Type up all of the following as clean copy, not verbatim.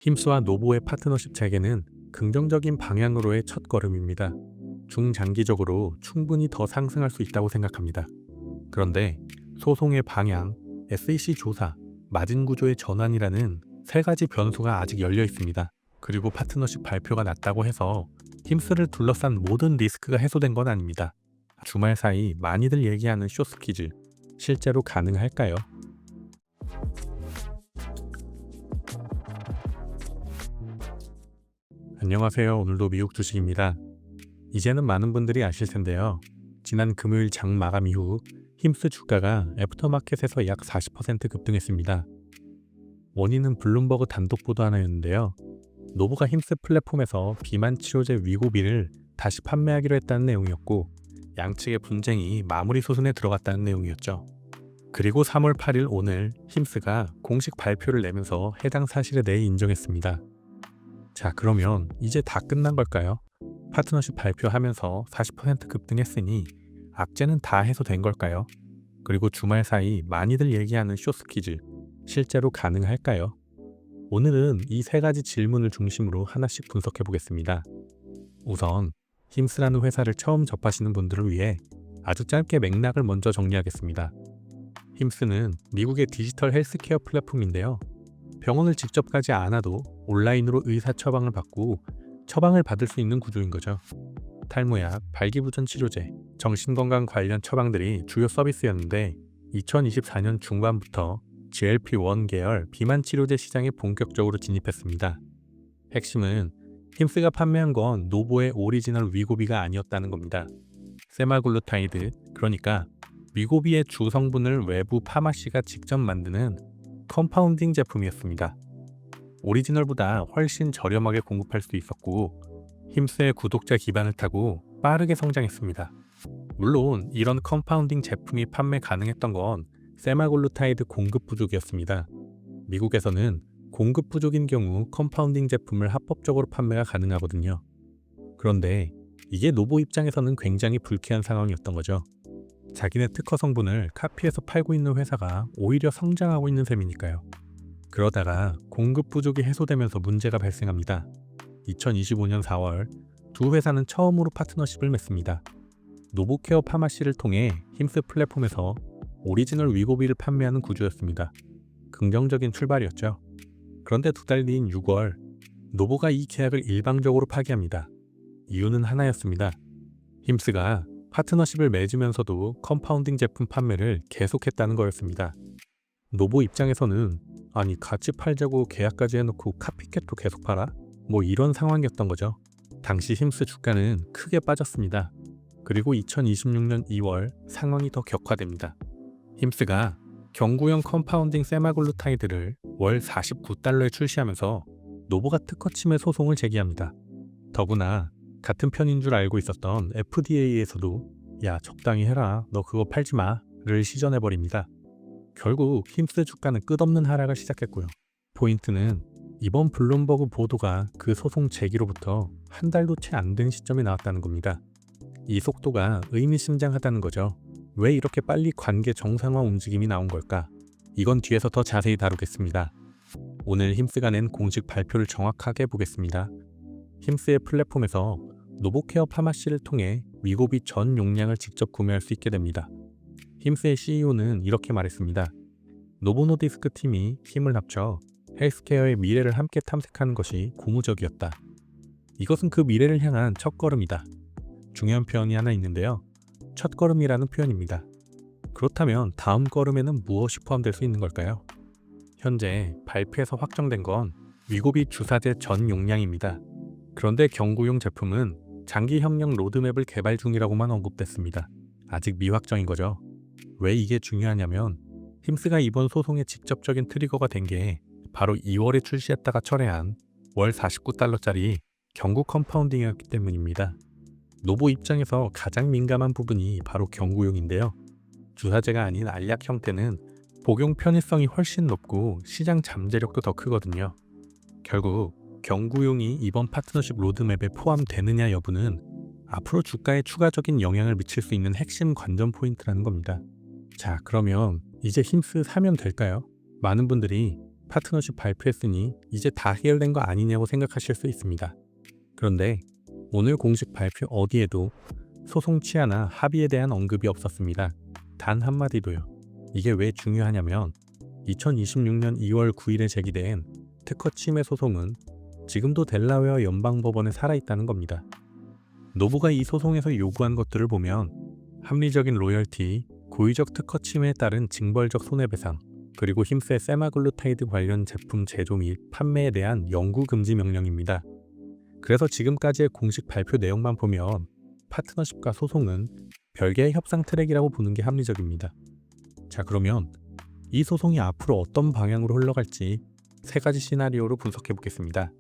힘스와 노보의 파트너십 재개는 긍정적인 방향으로의 첫걸음입니다. 중장기적으로 충분히 더 상승할 수 있다고 생각합니다. 그런데 소송의 방향, SEC 조사, 마진 구조의 전환이라는 세 가지 변수가 아직 열려 있습니다. 그리고 파트너십 발표가 났다고 해서 힘스를 둘러싼 모든 리스크가 해소된 건 아닙니다. 주말 사이 많이들 얘기하는 쇼스퀴즈, 실제로 가능할까요? 안녕하세요. 오늘도 미국 주식입니다. 이제는 많은 분들이 아실 텐데요. 지난 금요일 장 마감 이후 힘스 주가가 애프터마켓에서 약 40% 급등했습니다. 원인은 블룸버그 단독 보도 하나였는데요. 노보가 힘스 플랫폼에서 비만 치료제 위고비를 다시 판매하기로 했다는 내용이었고, 양측의 분쟁이 마무리 소순에 들어갔다는 내용이었죠. 그리고 3월 8일 오늘 힘스가 공식 발표를 내면서 해당 사실에 대해 인정했습니다. 자, 그러면 이제 다 끝난 걸까요? 파트너십 발표하면서 40% 급등했으니 악재는 다 해소된 걸까요? 그리고 주말 사이 많이들 얘기하는 쇼스퀴즈, 실제로 가능할까요? 오늘은 이 세 가지 질문을 중심으로 하나씩 분석해 보겠습니다. 우선 힘스라는 회사를 처음 접하시는 분들을 위해 아주 짧게 맥락을 먼저 정리하겠습니다. 힘스는 미국의 디지털 헬스케어 플랫폼인데요. 병원을 직접 가지 않아도 온라인으로 의사 처방을 받고 처방을 받을 수 있는 구조인 거죠. 탈모약, 발기부전 치료제, 정신건강 관련 처방들이 주요 서비스였는데 2024년 중반부터 GLP-1 계열 비만 치료제 시장에 본격적으로 진입했습니다. 핵심은 힘스가 판매한 건 노보의 오리지널 위고비가 아니었다는 겁니다. 세마글루타이드, 그러니까 위고비의 주 성분을 외부 파마시가 직접 만드는 컴파운딩 제품이었습니다. 오리지널보다 훨씬 저렴하게 공급할 수 있었고 힘스의 구독자 기반을 타고 빠르게 성장했습니다. 물론 이런 컴파운딩 제품이 판매 가능했던 건 세마글루타이드 공급 부족이었습니다. 미국에서는 공급 부족인 경우 컴파운딩 제품을 합법적으로 판매가 가능하거든요. 그런데 이게 노보 입장에서는 굉장히 불쾌한 상황이었던 거죠. 자기네 특허 성분을 카피해서 팔고 있는 회사가 오히려 성장하고 있는 셈이니까요. 그러다가 공급 부족이 해소되면서 문제가 발생합니다. 2025년 4월 두 회사는 처음으로 파트너십을 맺습니다. 노보케어 파마시를 통해 힘스 플랫폼에서 오리지널 위고비를 판매하는 구조였습니다. 긍정적인 출발이었죠. 그런데 두 달 뒤인 6월 노보가 이 계약을 일방적으로 파기합니다. 이유는 하나였습니다. 힘스가 파트너십을 맺으면서도 컴파운딩 제품 판매를 계속했다는 거였습니다. 노보 입장에서는 아니 같이 팔자고 계약까지 해놓고 카피캣도 계속 팔아? 뭐 이런 상황이었던 거죠. 당시 힘스 주가는 크게 빠졌습니다. 그리고 2026년 2월 상황이 더 격화됩니다. 힘스가 경구용 컴파운딩 세마글루타이드를 월 49달러에 출시하면서 노보가 특허 침해 소송을 제기합니다. 더구나 같은 편인 줄 알고 있었던 FDA에서도 야 적당히 해라, 너 그거 팔지 마를 시전해버립니다. 결국 힘스 주가는 끝없는 하락을 시작했고요. 포인트는 이번 블룸버그 보도가 그 소송 제기로부터 한 달도 채 안 된 시점에 나왔다는 겁니다. 이 속도가 의미심장하다는 거죠. 왜 이렇게 빨리 관계 정상화 움직임이 나온 걸까? 이건 뒤에서 더 자세히 다루겠습니다. 오늘 힘스가 낸 공식 발표를 정확하게 보겠습니다. 힘스의 플랫폼에서 노보케어 파마시를 통해 위고비 전 용량을 직접 구매할 수 있게 됩니다. 힘스의 CEO는 이렇게 말했습니다. 노보노디스크 팀이 힘을 합쳐 헬스케어의 미래를 함께 탐색하는 것이 고무적이었다. 이것은 그 미래를 향한 첫걸음이다. 중요한 표현이 하나 있는데요. 첫걸음이라는 표현입니다. 그렇다면 다음 걸음에는 무엇이 포함될 수 있는 걸까요? 현재 발표에서 확정된 건 위고비 주사제 전 용량입니다. 그런데 경구용 제품은 장기 협력 로드맵을 개발 중이라고만 언급됐습니다. 아직 미확정인 거죠. 왜 이게 중요하냐면 힘스가 이번 소송의 직접적인 트리거가 된 게 바로 2월에 출시했다가 철회한 월 49달러짜리 경구 컴파운딩이었기 때문입니다. 노보 입장에서 가장 민감한 부분이 바로 경구용인데요. 주사제가 아닌 알약 형태는 복용 편의성이 훨씬 높고 시장 잠재력도 더 크거든요. 결국 경구용이 이번 파트너십 로드맵에 포함되느냐 여부는 앞으로 주가에 추가적인 영향을 미칠 수 있는 핵심 관전 포인트라는 겁니다. 자, 그러면 이제 힘스 사면 될까요? 많은 분들이 파트너십 발표했으니 이제 다 해결된 거 아니냐고 생각하실 수 있습니다. 그런데 오늘 공식 발표 어디에도 소송 취하나 합의에 대한 언급이 없었습니다. 단 한마디도요. 이게 왜 중요하냐면 2026년 2월 9일에 제기된 특허 침해 소송은 지금도 델라웨어 연방법원에 살아있다는 겁니다. 노부가 이 소송에서 요구한 것들을 보면 합리적인 로열티, 고의적 특허 침해에 따른 징벌적 손해배상, 그리고 힘스의 세마글루타이드 관련 제품 제조 및 판매에 대한 영구 금지 명령입니다. 그래서 지금까지의 공식 발표 내용만 보면 파트너십과 소송은 별개의 협상 트랙이라고 보는 게 합리적입니다. 자, 그러면 이 소송이 앞으로 어떤 방향으로 흘러갈지 세 가지 시나리오로 분석해 보겠습니다.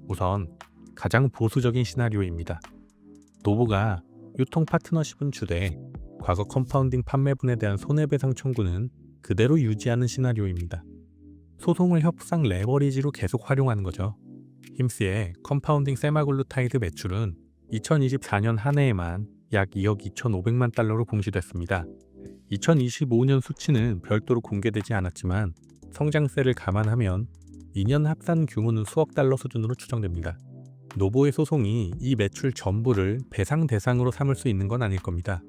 우선 가장 보수적인 시나리오입니다. 노부가 유통 파트너십은 주되 과거 컴파운딩 판매분에 대한 손해배상 청구는 그대로 유지하는 시나리오입니다. 소송을 협상 레버리지로 계속 활용하는 거죠. 힘스의 컴파운딩 세마글루타이드 매출은 2024년 한 해에만 약 2억 2,500만 달러로 공시됐습니다. 2025년 수치는 별도로 공개되지 않았지만 성장세를 감안하면 2년 합산 규모는 수억 달러 수준으로 추정됩니다. 노보의 소송이 이 매출 전부를 배상 대상으로 삼을 수 있는 건 아닐 겁니다.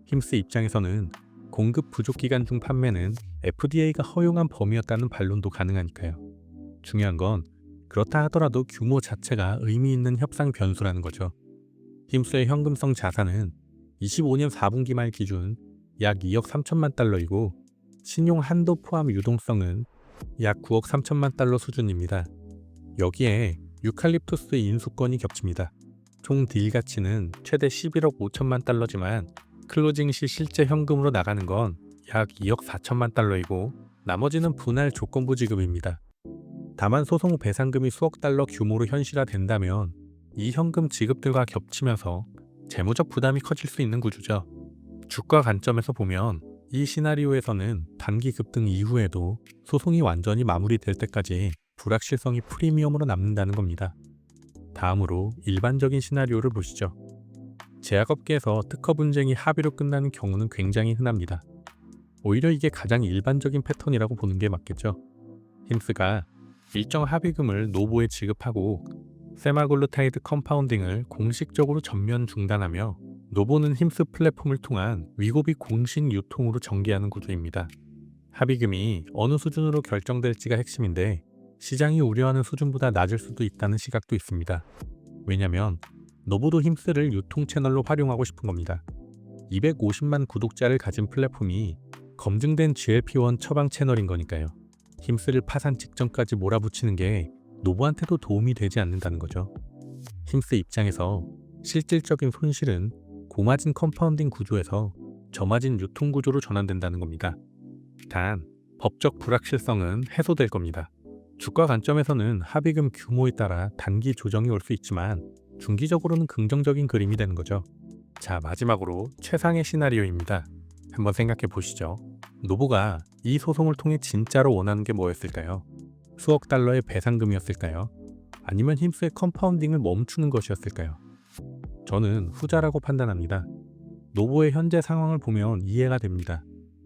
힘스 입장에서는 공급 부족 기간 중 판매는 FDA가 허용한 범위였다는 반론도 가능하니까요. 중요한 건 그렇다 하더라도 규모 자체가 의미 있는 협상 변수라는 거죠. 힘스의 현금성 자산은 25년 4분기 말 기준 약 2억 3천만 달러이고 신용 한도 포함 유동성은 약 9억 3천만 달러 수준입니다. 여기에 유칼립투스 인수권이 겹칩니다. 총 딜 가치는 최대 11억 5천만 달러지만 클로징 시 실제 현금으로 나가는 건 약 2억 4천만 달러이고 나머지는 분할 조건부 지급입니다. 다만 소송 배상금이 수억 달러 규모로 현실화된다면 이 현금 지급들과 겹치면서 재무적 부담이 커질 수 있는 구조죠. 주가 관점에서 보면 이 시나리오에서는 단기 급등 이후에도 소송이 완전히 마무리될 때까지 불확실성이 프리미엄으로 남는다는 겁니다. 다음으로 일반적인 시나리오를 보시죠. 제약업계에서 특허 분쟁이 합의로 끝나는 경우는 굉장히 흔합니다. 오히려 이게 가장 일반적인 패턴이라고 보는 게 맞겠죠. 힘스가 일정 합의금을 노보에 지급하고 세마글루타이드 컴파운딩을 공식적으로 전면 중단하며 노보는 힘스 플랫폼을 통한 위고비 공식 유통으로 전개하는 구조입니다. 합의금이 어느 수준으로 결정될지가 핵심인데 시장이 우려하는 수준보다 낮을 수도 있다는 시각도 있습니다. 왜냐면 노보도 힘스를 유통 채널로 활용하고 싶은 겁니다. 250만 구독자를 가진 플랫폼이 검증된 GLP-1 처방 채널인 거니까요. 힘스를 파산 직전까지 몰아붙이는 게 노보한테도 도움이 되지 않는다는 거죠. 힘스 입장에서 실질적인 손실은 고마진 컴파운딩 구조에서 저마진 유통 구조로 전환된다는 겁니다. 단, 법적 불확실성은 해소될 겁니다. 주가 관점에서는 합의금 규모에 따라 단기 조정이 올 수 있지만 중기적으로는 긍정적인 그림이 되는 거죠. 자, 마지막으로 최상의 시나리오입니다. 한번 생각해 보시죠. 노보가 이 소송을 통해 진짜로 원하는 게 뭐였을까요? 수억 달러의 배상금이었을까요? 아니면 힘스의 컴파운딩을 멈추는 것이었을까요? 저는 후자라고 판단합니다. 노보의 현재 상황을 보면 이해가 됩니다.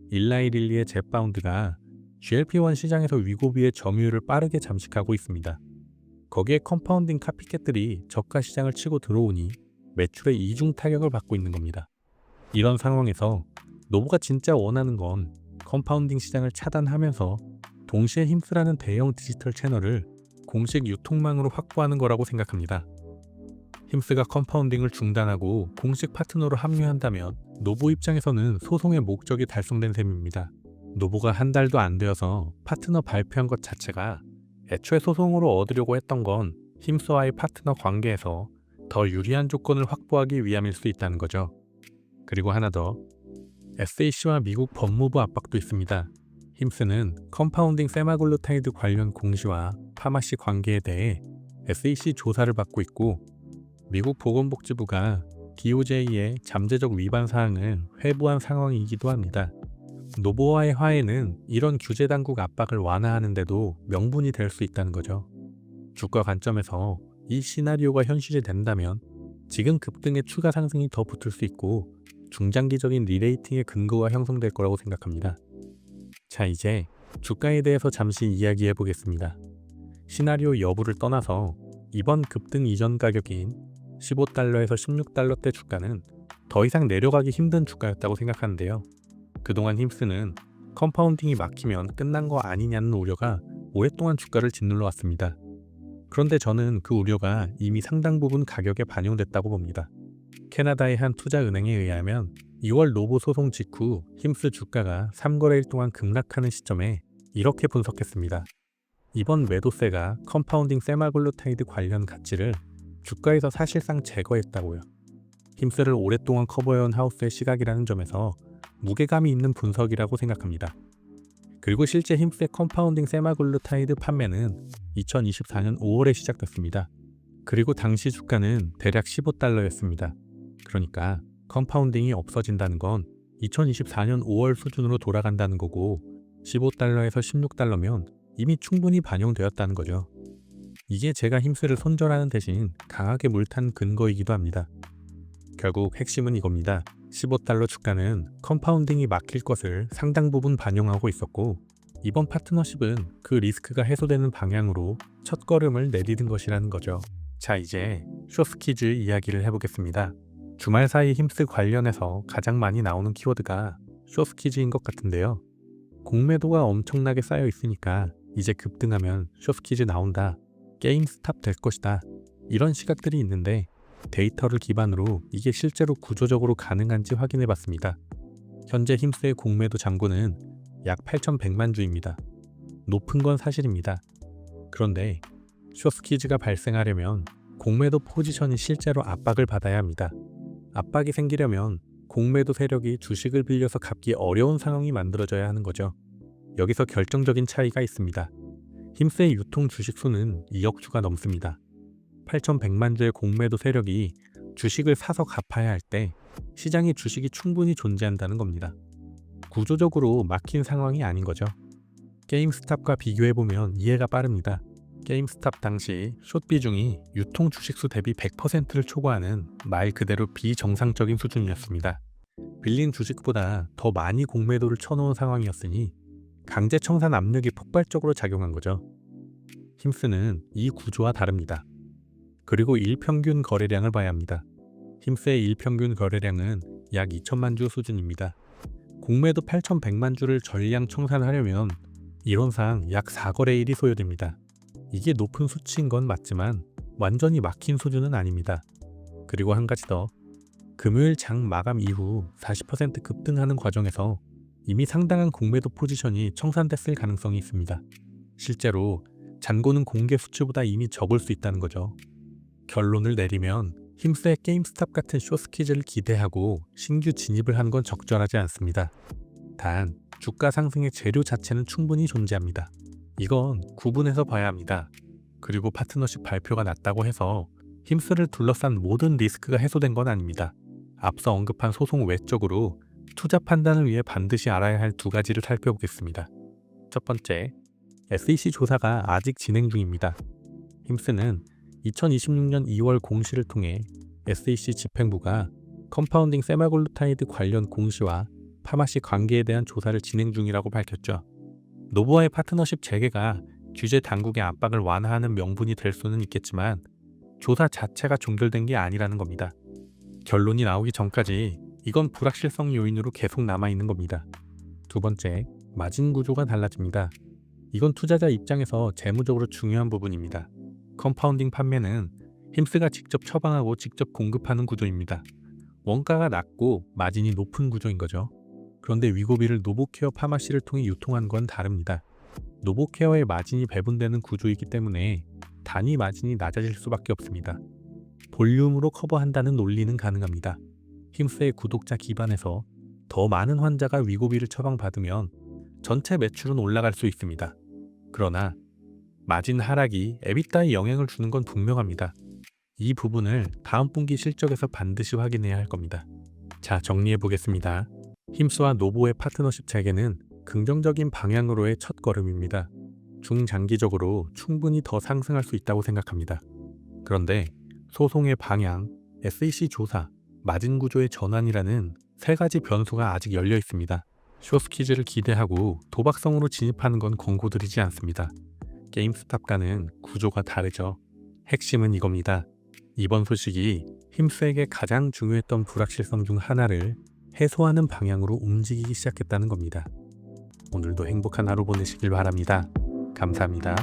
일라이 릴리의 젯바운드가 GLP-1 시장에서 위고비의 점유율을 빠르게 잠식하고 있습니다. 거기에 컴파운딩 카피캣들이 저가 시장을 치고 들어오니 매출에 이중 타격을 받고 있는 겁니다. 이런 상황에서 노보가 진짜 원하는 건 컴파운딩 시장을 차단하면서 동시에 힘스라는 대형 디지털 채널을 공식 유통망으로 확보하는 거라고 생각합니다. 힘스가 컴파운딩을 중단하고 공식 파트너로 합류한다면 노보 입장에서는 소송의 목적이 달성된 셈입니다. 노보가 한 달도 안 되어서 파트너 발표한 것 자체가 애초에 소송으로 얻으려고 했던 건 힘스와의 파트너 관계에서 더 유리한 조건을 확보하기 위함일 수 있다는 거죠. 그리고 하나 더, SAC와 미국 법무부 압박도 있습니다. 힘스는 컴파운딩 세마글루타이드 관련 공시와 파마시 관계에 대해 SAC 조사를 받고 있고 미국 보건복지부가 DOJ의 잠재적 위반 사항을 회부한 상황이기도 합니다. 노보와의 화해는 이런 규제 당국 압박을 완화하는데도 명분이 될 수 있다는 거죠. 주가 관점에서 이 시나리오가 현실이 된다면 지금 급등의 추가 상승이 더 붙을 수 있고 중장기적인 리레이팅의 근거가 형성될 거라고 생각합니다. 자, 이제 주가에 대해서 잠시 이야기해 보겠습니다. 시나리오 여부를 떠나서 이번 급등 이전 가격인 15달러에서 16달러대 주가는 더 이상 내려가기 힘든 주가였다고 생각하는데요. 그동안 힘스는 컴파운딩이 막히면 끝난 거 아니냐는 우려가 오랫동안 주가를 짓눌러 왔습니다. 그런데 저는 그 우려가 이미 상당 부분 가격에 반영됐다고 봅니다. 캐나다의 한 투자은행에 의하면 2월 노보 소송 직후 힘스 주가가 3거래일 동안 급락하는 시점에 이렇게 분석했습니다. 이번 매도세가 컴파운딩 세마글루타이드 관련 가치를 주가에서 사실상 제거했다고요. 힘스를 오랫동안 커버해온 하우스의 시각이라는 점에서 무게감이 있는 분석이라고 생각합니다. 그리고 실제 힘스의 컴파운딩 세마글루타이드 판매는 2024년 5월에 시작됐습니다. 그리고 당시 주가는 대략 15달러였습니다. 그러니까 컴파운딩이 없어진다는 건 2024년 5월 수준으로 돌아간다는 거고 15달러에서 16달러면 이미 충분히 반영되었다는 거죠. 이게 제가 힘스를 손절하는 대신 강하게 물탄 근거이기도 합니다. 결국 핵심은 이겁니다. 15달러 주가는 컴파운딩이 막힐 것을 상당 부분 반영하고 있었고 이번 파트너십은 그 리스크가 해소되는 방향으로 첫걸음을 내디딘 것이라는 거죠. 자, 이제 쇼스키즈 이야기를 해보겠습니다. 주말 사이 힘스 관련해서 가장 많이 나오는 키워드가 쇼스키즈인 것 같은데요. 공매도가 엄청나게 쌓여 있으니까 이제 급등하면 쇼스키즈 나온다, 게임스탑 될 것이다, 이런 시각들이 있는데 데이터를 기반으로 이게 실제로 구조적으로 가능한지 확인해 봤습니다. 현재 힘스의 공매도 잔고는 약 8,100만 주입니다. 높은 건 사실입니다. 그런데 쇼스키즈가 발생하려면 공매도 포지션이 실제로 압박을 받아야 합니다. 압박이 생기려면 공매도 세력이 주식을 빌려서 갚기 어려운 상황이 만들어져야 하는 거죠. 여기서 결정적인 차이가 있습니다. 힘스의 유통 주식 수는 2억 주가 넘습니다. 8,100만 주의 공매도 세력이 주식을 사서 갚아야 할 때 시장에 주식이 충분히 존재한다는 겁니다. 구조적으로 막힌 상황이 아닌 거죠. 게임스탑과 비교해보면 이해가 빠릅니다. 게임스탑 당시 숏 비중이 유통 주식수 대비 100%를 초과하는 말 그대로 비정상적인 수준이었습니다. 빌린 주식보다 더 많이 공매도를 쳐놓은 상황이었으니 강제 청산 압력이 폭발적으로 작용한 거죠. 힘스는 이 구조와 다릅니다. 그리고 일평균 거래량을 봐야 합니다. 힘스의 일평균 거래량은 약 2천만 주 수준입니다. 공매도 8,100만 주를 전량 청산하려면 이론상 약 4거래일이 소요됩니다. 이게 높은 수치인 건 맞지만 완전히 막힌 수준은 아닙니다. 그리고 한 가지 더, 금요일 장 마감 이후 40% 급등하는 과정에서 이미 상당한 공매도 포지션이 청산됐을 가능성이 있습니다. 실제로 잔고는 공개 수치보다 이미 적을 수 있다는 거죠. 결론을 내리면 힘스의 게임스탑 같은 쇼스키즈를 기대하고 신규 진입을 한 건 적절하지 않습니다. 단 주가 상승의 재료 자체는 충분히 존재합니다. 이건 구분해서 봐야 합니다. 그리고 파트너십 발표가 났다고 해서 힘스를 둘러싼 모든 리스크가 해소된 건 아닙니다. 앞서 언급한 소송 외적으로 투자 판단을 위해 반드시 알아야 할 두 가지를 살펴보겠습니다. 첫 번째, SEC 조사가 아직 진행 중입니다. 힘스는 2026년 2월 공시를 통해 SEC 집행부가 컴파운딩 세마글루타이드 관련 공시와 파마시 관계에 대한 조사를 진행 중이라고 밝혔죠. 노보와의 파트너십 재개가 규제 당국의 압박을 완화하는 명분이 될 수는 있겠지만 조사 자체가 종결된 게 아니라는 겁니다. 결론이 나오기 전까지 이건 불확실성 요인으로 계속 남아있는 겁니다. 두 번째, 마진 구조가 달라집니다. 이건 투자자 입장에서 재무적으로 중요한 부분입니다. 컴파운딩 판매는 힘스가 직접 처방하고 직접 공급하는 구조입니다. 원가가 낮고 마진이 높은 구조인 거죠. 그런데 위고비를 노보케어 파마시를 통해 유통한 건 다릅니다. 노보케어의 마진이 배분되는 구조이기 때문에 단위 마진이 낮아질 수밖에 없습니다. 볼륨으로 커버한다는 논리는 가능합니다. 힘스의 구독자 기반에서 더 많은 환자가 위고비를 처방받으면 전체 매출은 올라갈 수 있습니다. 그러나 마진 하락이 에비타에 영향을 주는 건 분명합니다. 이 부분을 다음 분기 실적에서 반드시 확인해야 할 겁니다. 자, 정리해 보겠습니다. 힘스와 노보의 파트너십 재개는 긍정적인 방향으로의 첫걸음입니다. 중장기적으로 충분히 더 상승할 수 있다고 생각합니다. 그런데 소송의 방향, SEC 조사, 마진 구조의 전환이라는 세 가지 변수가 아직 열려 있습니다. 쇼스키즈를 기대하고 도박성으로 진입하는 건 권고드리지 않습니다. 게임스탑과는 구조가 다르죠. 핵심은 이겁니다. 이번 소식이 힘스에게 가장 중요했던 불확실성 중 하나를 해소하는 방향으로 움직이기 시작했다는 겁니다. 오늘도 행복한 하루 보내시길 바랍니다. 감사합니다.